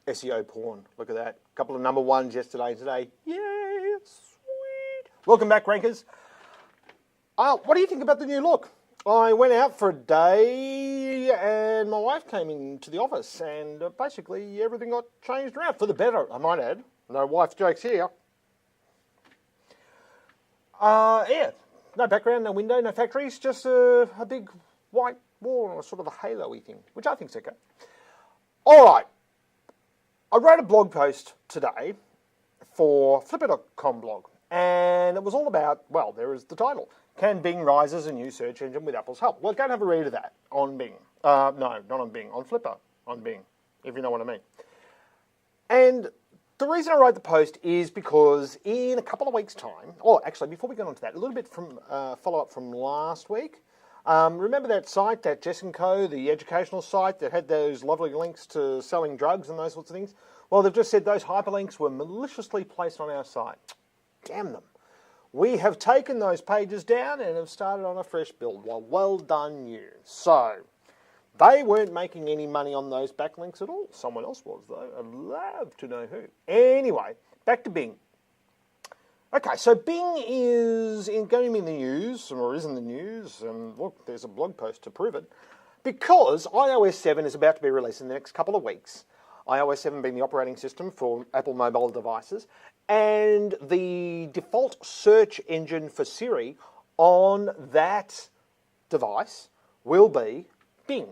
SEO porn. Look at that. A couple of number ones yesterday and today. Yay, sweet. Welcome back, Rankers. What do you think about the new look? I went out for a day and my wife came into the office and basically everything got changed around. For the better, I might add. No wife jokes here. Yeah, no background, no window, no factories, just a big white wall and a sort of a halo-y thing, which I think's okay. All right, I wrote a blog post today for Flipper.com blog, and it was all about, well, there is the title, Can Bing Rise as a New Search Engine with Apple's Help? Well, go and have a read of that on Bing. No, not on Bing, on Flipper, on Bing, if you know what I mean. And the reason I wrote the post is because in a couple of weeks' time, or actually before we get on to that, a little bit from follow-up from last week. Remember that site, that Jess & Co., the educational site that had those lovely links to selling drugs and those sorts of things? Well, they've just said those hyperlinks were maliciously placed on our site. Damn them. We have taken those pages down and have started on a fresh build. Well done you. So, they weren't making any money on those backlinks at all. Someone else was, though. I'd love to know who. Anyway, back to Bing. Okay, so Bing is going to be in the news, or is in the news, and look, there's a blog post to prove it, because iOS 7 is about to be released in the next couple of weeks. iOS 7 being the operating system for Apple mobile devices, and the default search engine for Siri on that device will be Bing.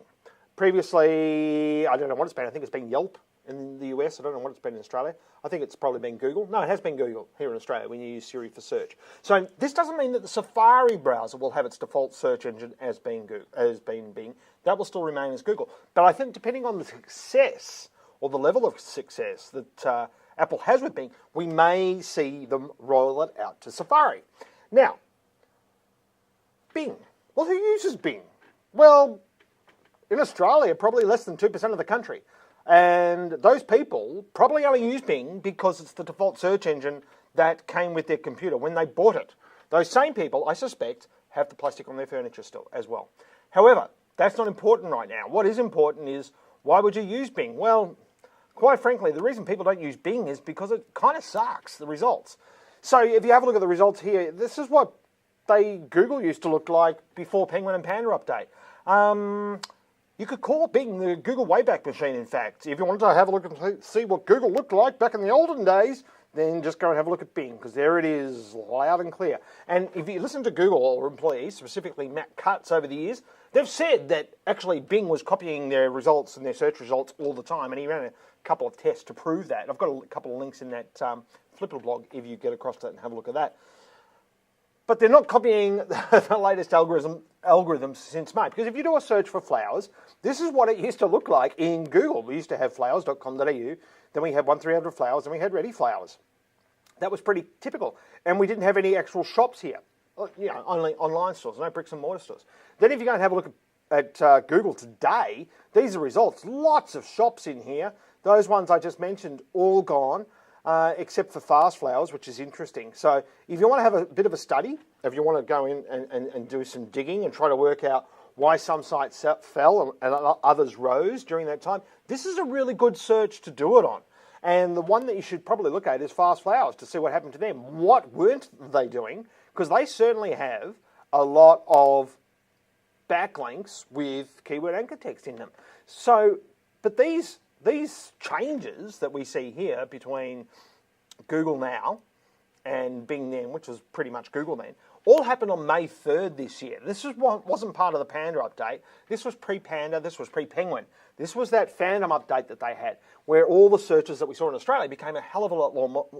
Previously, I don't know what it's been. I think it's been Yelp in the US. I don't know what it's been in Australia. I think it's probably been Google. No, it has been Google here in Australia when you use Siri for search. So this doesn't mean that the Safari browser will have its default search engine as being Bing. That will still remain as Google. But I think depending on the success or the level of success that Apple has with Bing, we may see them roll it out to Safari. Now, Bing. Well, who uses Bing? Well, in Australia, probably less than 2% of the country. And those people probably only use Bing because it's the default search engine that came with their computer when they bought it. Those same people, I suspect, have the plastic on their furniture still as well. However, that's not important right now. What is important is, why would you use Bing? Well, quite frankly, the reason people don't use Bing is because it kind of sucks, the results. So if you have a look at the results here, this is what Google used to look like before Penguin and Panda update. You could call Bing the Google Wayback Machine, in fact. If you wanted to have a look and see what Google looked like back in the olden days, then just go and have a look at Bing, because there it is, loud and clear. And if you listen to Google or employees, specifically Matt Cutts over the years, they've said that actually Bing was copying their results and their search results all the time, and he ran a couple of tests to prove that. I've got a couple of links in that Flipper blog if you get across that and have a look at that. But they're not copying the latest algorithms since May. Because if you do a search for flowers, this is what it used to look like in Google. We used to have flowers.com.au, then we had 1300 flowers, and we had Ready Flowers. That was pretty typical. And we didn't have any actual shops here. You know, only online stores, no bricks and mortar stores. Then if you go and have a look at Google today, these are results. Lots of shops in here. Those ones I just mentioned, all gone. Except for fast flowers, which is interesting. So if you want to have a bit of a study, if you want to go in and do some digging and try to work out why some sites fell and others rose during that time, this is a really good search to do it on. And the one that you should probably look at is fast flowers to see what happened to them. What weren't they doing? Because they certainly have a lot of backlinks with keyword anchor text in them. So, but these changes that we see here between Google Now and Bing then, which was pretty much Google then, all happened on May 3rd this year. This wasn't part of the Panda update. This was pre-Panda, this was pre-Penguin. This was that Phantom update that they had, where all the searches that we saw in Australia became a hell of a lot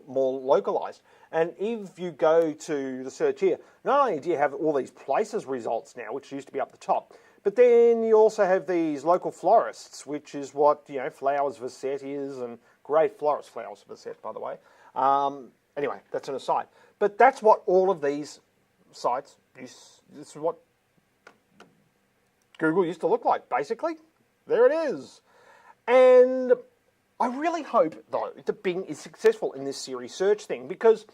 more localized. And if you go to the search here, not only do you have all these places results now, which used to be up the top, but then you also have these local florists, which is what, you know, Flowers Vasset is, and great florist, Flowers Vasset, by the way. Anyway, that's an aside. But that's what all of these sites, this is what Google used to look like, basically. There it is. And I really hope, though, that Bing is successful in this Siri search thing, because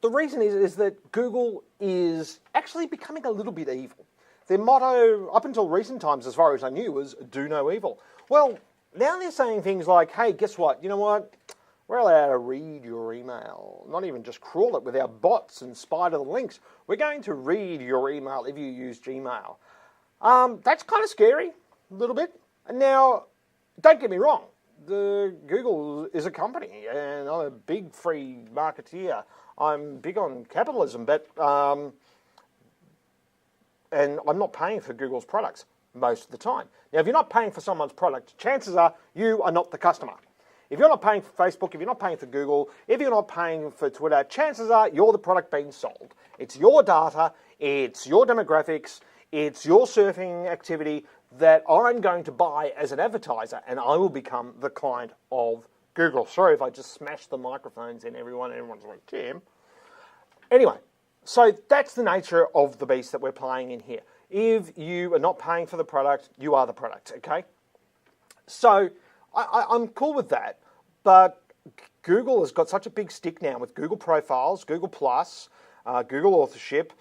the reason is that Google is actually becoming a little bit evil. Their motto, up until recent times, as far as I knew, was do no evil. Well, now they're saying things like, hey, guess what? You know what? We're allowed to read your email, not even just crawl it with our bots and spider links. We're going to read your email if you use Gmail. That's kind of scary, a little bit. And now, don't get me wrong. Google is a company, and I'm a big free marketeer. I'm big on capitalism, but and I'm not paying for Google's products most of the time. Now, if you're not paying for someone's product, chances are you are not the customer. If you're not paying for Facebook, if you're not paying for Google, if you're not paying for Twitter, chances are you're the product being sold. It's your data, it's your demographics, it's your surfing activity that I'm going to buy as an advertiser, and I will become the client of Google. Sorry if I just smashed the microphones in everyone. Everyone's like, Tim. Anyway, so that's the nature of the beast that we're playing in here. If you are not paying for the product, you are the product, okay? So I'm cool with that, but Google has got such a big stick now with Google Profiles, Google Plus, Google Authorship,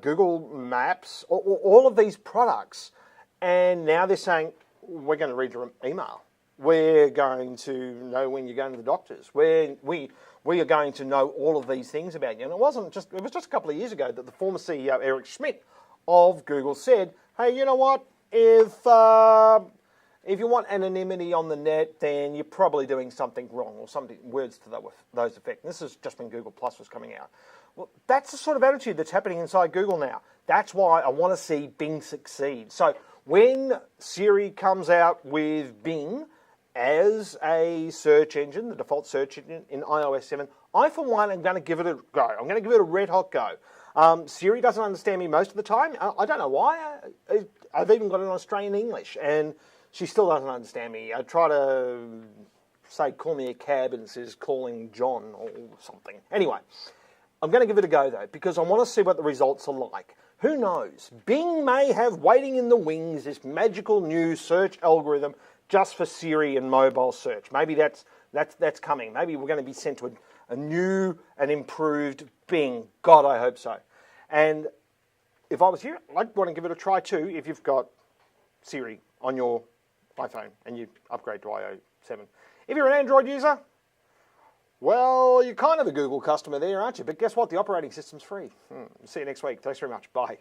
Google Maps, all of these products, and now they're saying, we're going to read your email. We're going to know when you're going to the doctors. We are going to know all of these things about you. And it was just a couple of years ago that the former CEO, Eric Schmidt of Google, said, hey, you know what, if you want anonymity on the net, then you're probably doing something wrong, or something, words to those effect. And this is just when Google Plus was coming out. Well, that's the sort of attitude that's happening inside Google now. That's why I want to see Bing succeed. So when Siri comes out with Bing as a search engine, the default search engine in iOS 7, I, for one, am going to give it a go. I'm going to give it a red-hot go. Siri doesn't understand me most of the time. I don't know why. I've even got it on Australian English, and she still doesn't understand me. I try to say, call me a cab, and it says calling John or something. Anyway, I'm going to give it a go, though, because I want to see what the results are like. Who knows? Bing may have waiting in the wings this magical new search algorithm just for Siri and mobile search. Maybe that's coming. Maybe we're going to be sent to a new and improved Bing. God, I hope so. And if I was you, I'd want to give it a try too if you've got Siri on your iPhone and you upgrade to iOS 7. If you're an Android user, well, you're kind of a Google customer there, aren't you? But guess what? The operating system's free. See you next week. Thanks very much. Bye.